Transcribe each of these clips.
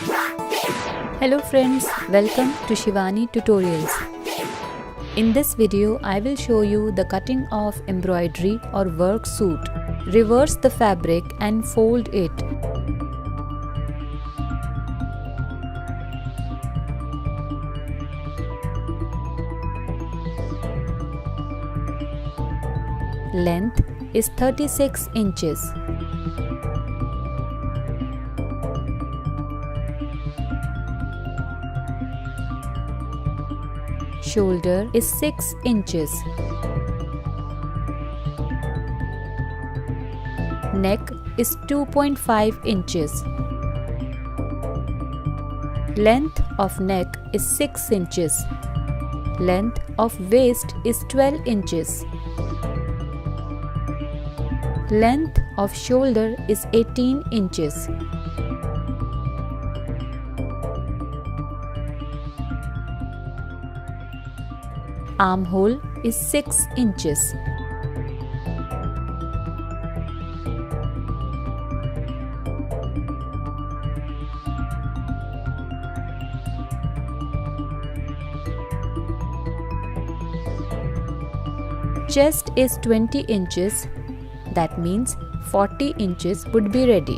Hello friends, welcome to Shivani tutorials. In this video, I will show you the cutting of embroidery or work suit. Reverse the fabric and fold it. Length is 36 inches. Shoulder is 6 inches. Neck is 2.5 inches. Length of neck is 6 inches. Length of waist is 12 inches. Length of shoulder is 18 inches. Armhole is 6 inches. Chest is 20 inches. That means 40 inches would be ready.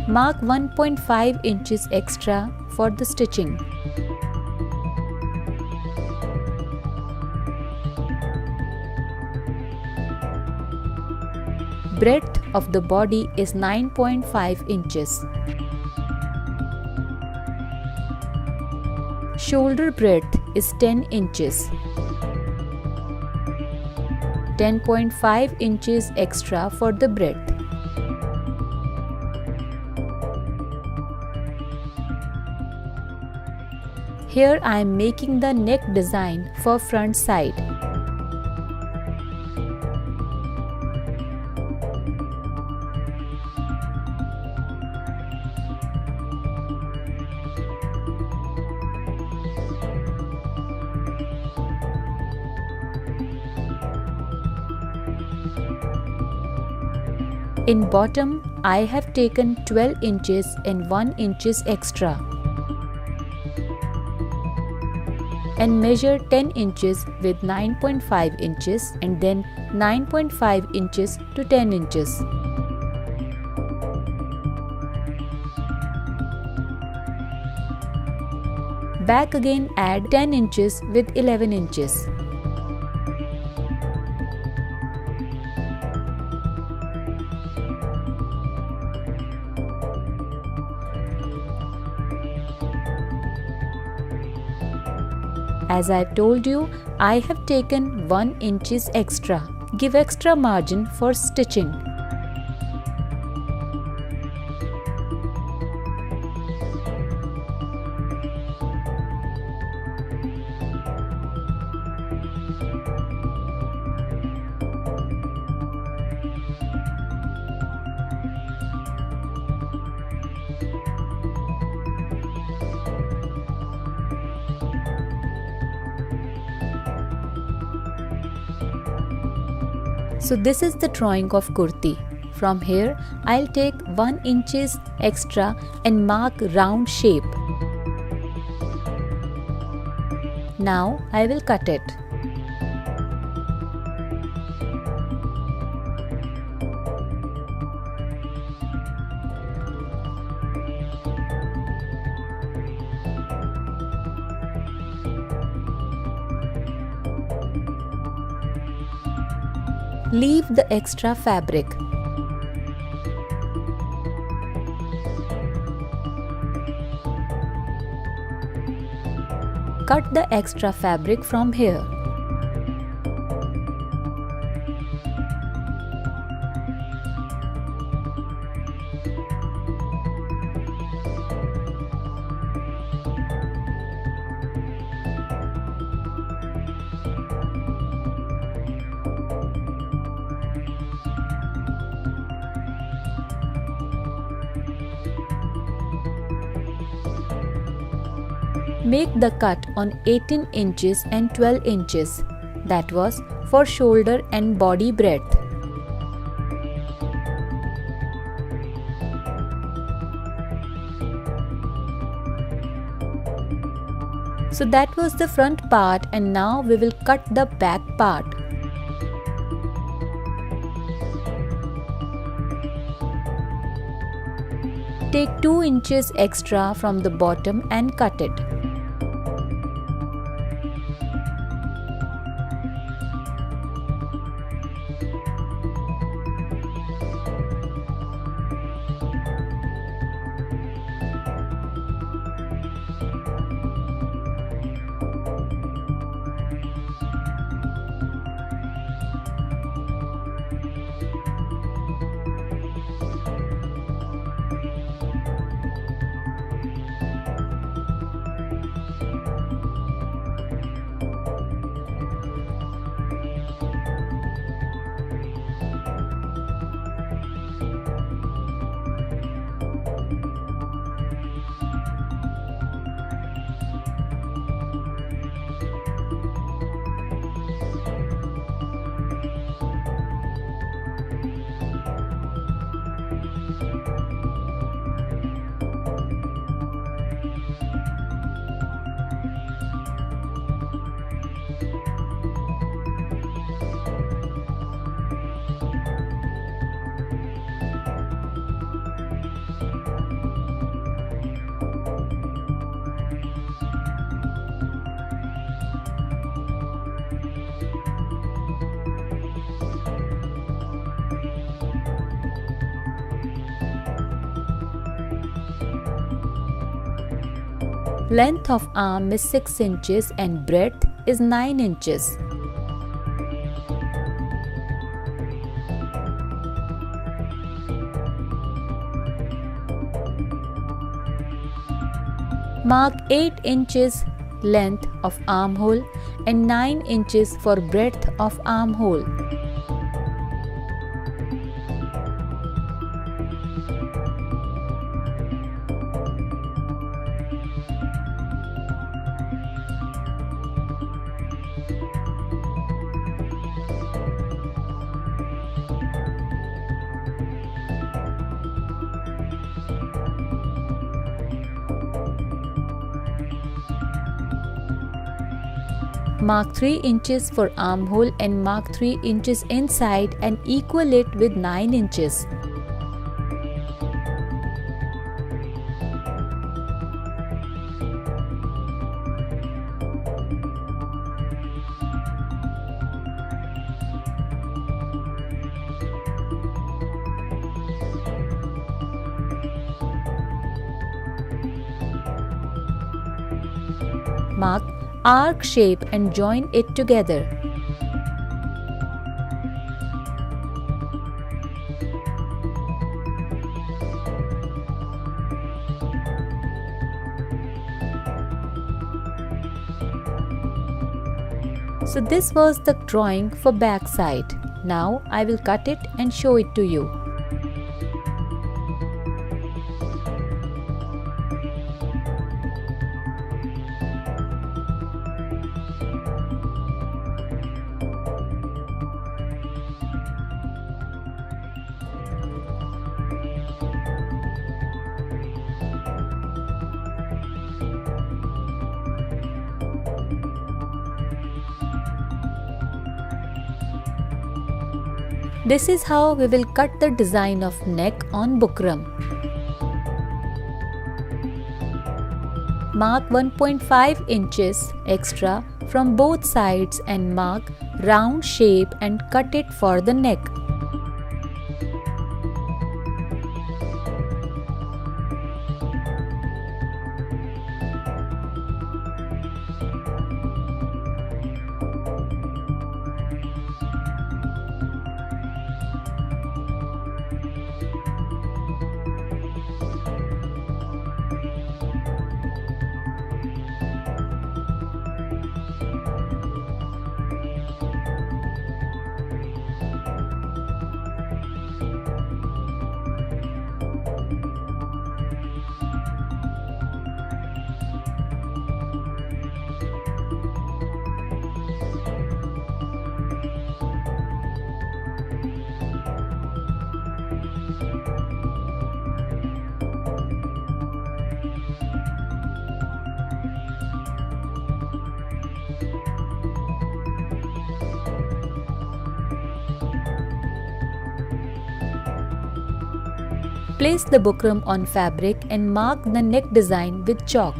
Mark 1.5 inches extra for the stitching. Breadth of the body is 9.5 inches. Shoulder breadth is 10 inches. 10.5 inches extra for the breadth. Here I am making the neck design for front side. In bottom, I have taken 12 inches and 1 inches extra and measure 10 inches with 9.5 inches and then 9.5 inches to 10 inches. Back again add 10 inches with 11 inches. As I told you, I have taken 1 inches extra. Give extra margin for stitching. So this is the drawing of kurti. From here, I'll take 1 inches extra and mark round shape. Now I will cut it. Leave the extra fabric. Cut the extra fabric from here. Make the cut on 18 inches and 12 inches. That was for shoulder and body breadth. So that was the front part, and now we will cut the back part. Take 2 inches extra from the bottom and cut it. Length of arm is 6 inches and breadth is 9 inches. Mark 8 inches length of armhole and 9 inches for breadth of armhole. Mark 3 inches for armhole and mark 3 inches inside and equal it with 9 inches. Mark arc shape and join it together. So this was the drawing for back side. Now I will cut it and show it to you. This is how we will cut the design of neck on bukram. Mark 1.5 inches extra from both sides and mark round shape and cut it for the neck. Place the bukram on fabric and mark the neck design with chalk.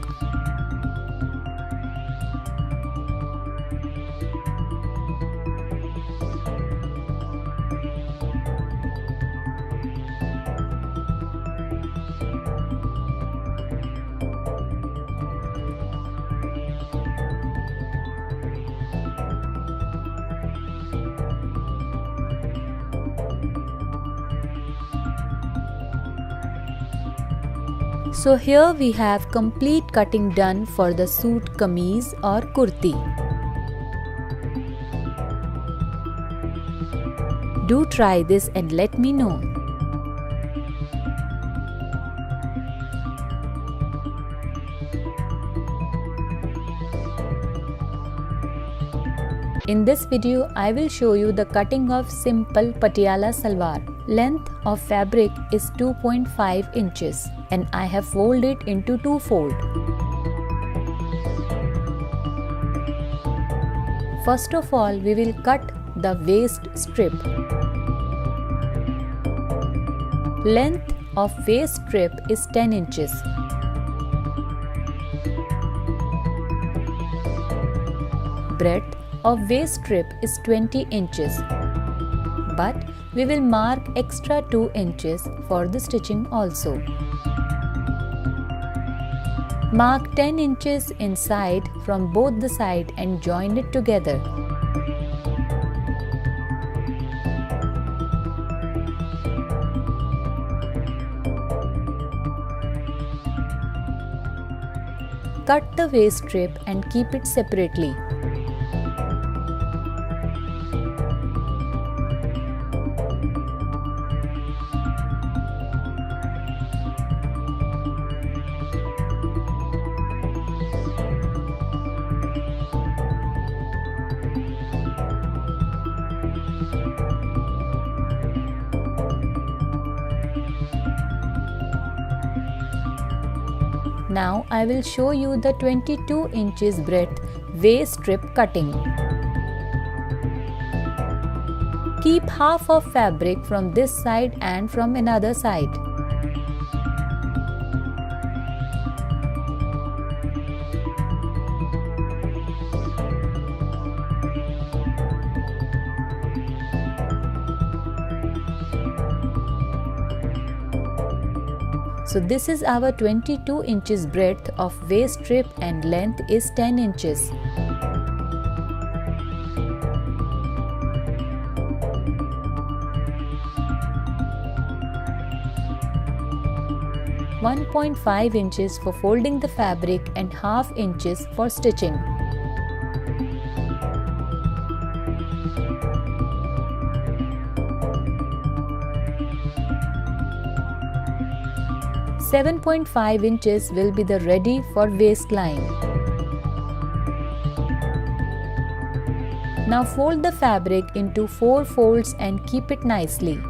So here we have complete cutting done for the suit kameez or kurti. Do try this and let me know. In this video, I will show you the cutting of simple Patiala Salwar. Length of fabric is 2.5 inches and I have folded it into 2 folds. First of all, we will cut the waist strip. Length of waist strip is 10 inches. Breadth of waist strip is 20 inches. But we will mark extra 2 inches for the stitching also. Mark 10 inches inside from both the sides and join it together. Cut the waist strip and keep it separately. Now I will show you the 22 inches breadth waist strip cutting. Keep half of fabric from this side and from another side. So this is our 22 inches breadth of waist strip and length is 10 inches. (1.5 inches for folding the fabric and half inches for stitching. (7.5 inches will be the ready for waistline. Now fold the fabric into 4 folds and keep it nicely.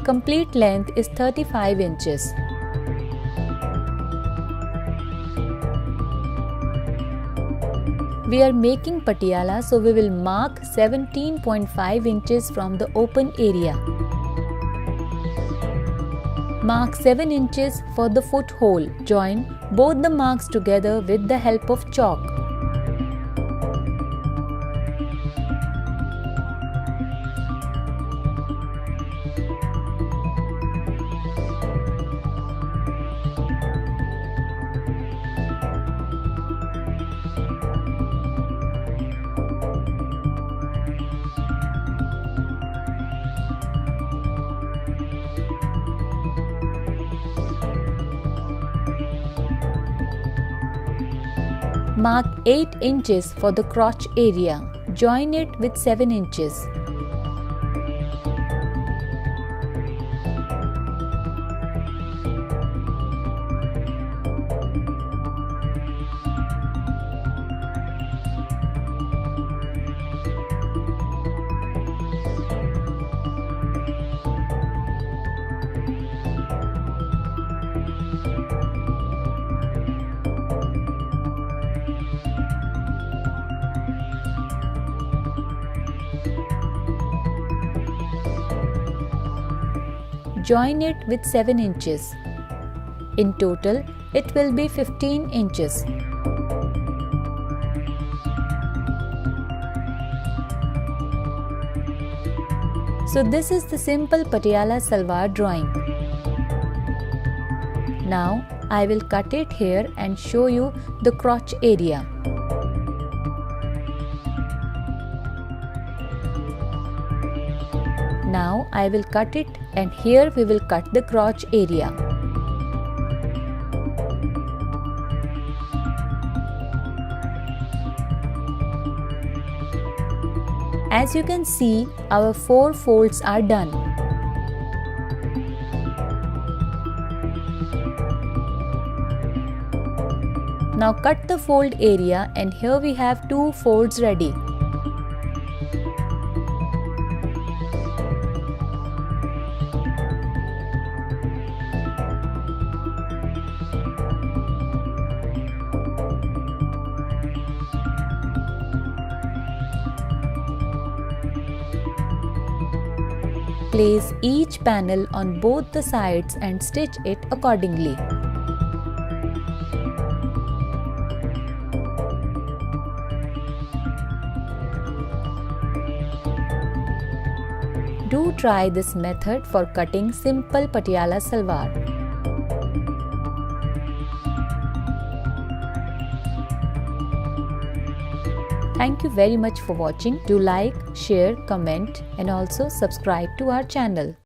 Complete length is 35 inches. We are making patiala, so we will mark 17.5 inches from the open area. Mark 7 inches for the foot hole. Join both the marks together with the help of chalk. Mark 8 inches for the crotch area. Join it with 7 inches. join it with 7 inches. In total, it will be 15 inches. So this is the simple Patiala Salwar drawing. Now I will cut it here and show you the crotch area. Now I will cut it and here we will cut the crotch area. As you can see, our 4 folds are done. Now cut the fold area and here we have 2 folds ready. Place each panel on both the sides and stitch it accordingly. Do try this method for cutting simple Patiala Salwar. Thank you very much for watching. Do like, share, comment and also subscribe to our channel.